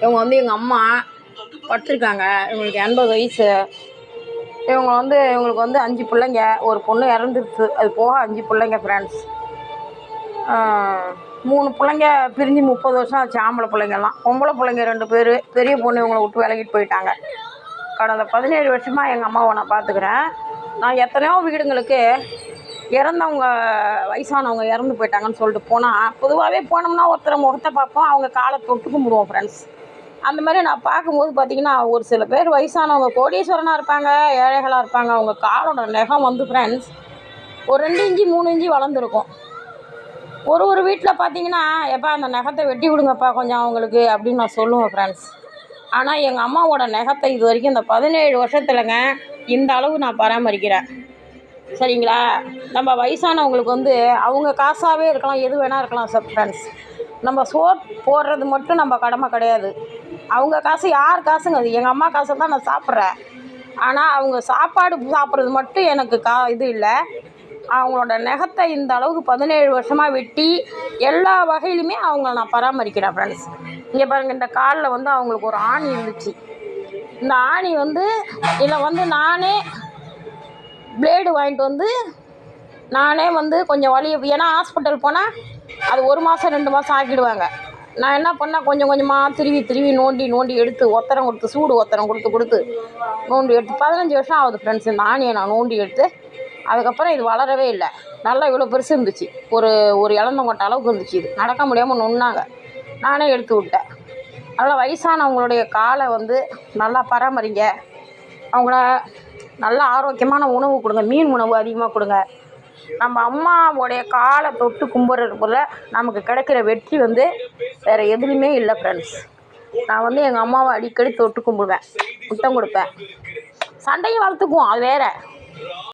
இவங்க வந்து எங்கள் அம்மா பட்டிருக்காங்க. இவங்களுக்கு 80 வயசு. இவங்களுக்கு வந்து 5 பிள்ளைங்க. ஒரு பொண்ணு இறந்துருச்சு. அது போக 5 பிள்ளைங்க ஃப்ரெண்ட்ஸ். 3 பிள்ளைங்க பிரிஞ்சு 30 வருஷம் ஆச்சு. ஆம்பளை பிள்ளைங்கெல்லாம். பொம்பளை பிள்ளைங்க 2 பேர். பெரிய பொண்ணு இவங்களை விட்டு விலகிட்டு போயிட்டாங்க. கடந்த 17 வருஷமாக எங்கள் அம்மாவை நான் பார்த்துக்கிறேன். நான் எத்தனையோ வீடுங்களுக்கு இறந்தவங்க வயசானவங்க இறந்து போயிட்டாங்கன்னு சொல்லிட்டு போனால், பொதுவாகவே போனோம்னா ஒருத்தர் முகத்தை பார்ப்போம், அவங்க காலை தொட்டு கும்பிடுவோம் ஃப்ரெண்ட்ஸ். அந்த மாதிரி நான் பார்க்கும்போது பார்த்திங்கன்னா, ஒரு சில பேர் வயசானவங்க கோடீஸ்வரனாக இருப்பாங்க, ஏழைகளாக இருப்பாங்க. அவங்க காலோட நகம் வந்து ஃப்ரெண்ட்ஸ் ஒரு 2 இன்ச்சு 3 இன்ச்சு வளர்ந்துருக்கும். ஒரு வீட்டில் பார்த்தீங்கன்னா, எப்பா அந்த நகத்தை வெட்டி விடுங்கப்பா கொஞ்சம் அவங்களுக்கு அப்படின்னு நான் சொல்லுவேன் ஃப்ரெண்ட்ஸ். ஆனால் எங்கள் அம்மாவோட நகத்தை இது வரைக்கும் இந்த 17 வருஷத்துலங்க இந்த அளவு நான் பராமரிக்கிறேன். சரிங்களா? நம்ம வயசானவங்களுக்கு வந்து அவங்க காசாகவே இருக்கலாம், எது வேணால் இருக்கலாம் சார் ஃப்ரெண்ட்ஸ். நம்ம சோறு போடுறது மட்டும் நம்ம கடமை கிடையாது. அவங்க காசு யார் காசுங்க அது? எங்கள் அம்மா காசை தான் நான் சாப்பிட்றேன். ஆனால் அவங்க சாப்பாடு சாப்பிட்றது மட்டும் எனக்கு இது இல்லை. அவங்களோட நகத்தை இந்த அளவுக்கு 17 வருஷமாக வெட்டி எல்லா வகையிலுமே அவங்கள நான் பராமரிக்கிறேன் ஃப்ரெண்ட்ஸ். இங்கே பாருங்கள், இந்த காலில் வந்து அவங்களுக்கு ஒரு ஆணி இருந்துச்சு. இந்த ஆணி வந்து இதில் வந்து நானே பிளேடு வாங்கிட்டு வந்து நானே வந்து கொஞ்சம் வலி, ஏன்னா ஹாஸ்பிட்டல் போனால் அது 1 மாதம் 2 மாதம் ஆக்கிடுவாங்க. நான் என்ன பண்ணேன், கொஞ்சம் கொஞ்சமாக திருவி நோண்டி எடுத்து ஒத்தரம் கொடுத்து, சூடு ஒத்தரம் கொடுத்து நோண்டி எடுத்து 15 வருஷம் ஆகுது ஃப்ரெண்ட்ஸ். இந்த ஆணியை நான் நோண்டி எடுத்து, அதுக்கப்புறம் இது வளரவே இல்லை. நல்லா இவ்வளோ பெருசு இருந்துச்சு. ஒரு இளந்தங்கொட்டை அளவுக்கு இருந்துச்சு. இது நடக்க முடியாமல் நொன்னாங்க. நானே எடுத்து விட்டேன். அதனால் வயசானவங்களுடைய காலை வந்து நல்லா பராமரிங்க. அவங்கள நல்லா ஆரோக்கியமான உணவு கொடுங்க. மீன் உணவு அதிகமாக கொடுங்க. நம்ம அம்மாவுடைய காலை தொட்டு கும்பிட்றதுக்குள்ள நமக்கு கிடைக்கிற வெற்றி வந்து வேறு எதுலேயுமே இல்லை ஃப்ரெண்ட்ஸ். நான் வந்து எங்கள் அம்மாவை அடிக்கடி தொட்டு கும்பிடுவேன், முத்தம் கொடுப்பேன். சண்டையும் வளர்த்துக்குவோம், அது வேறு.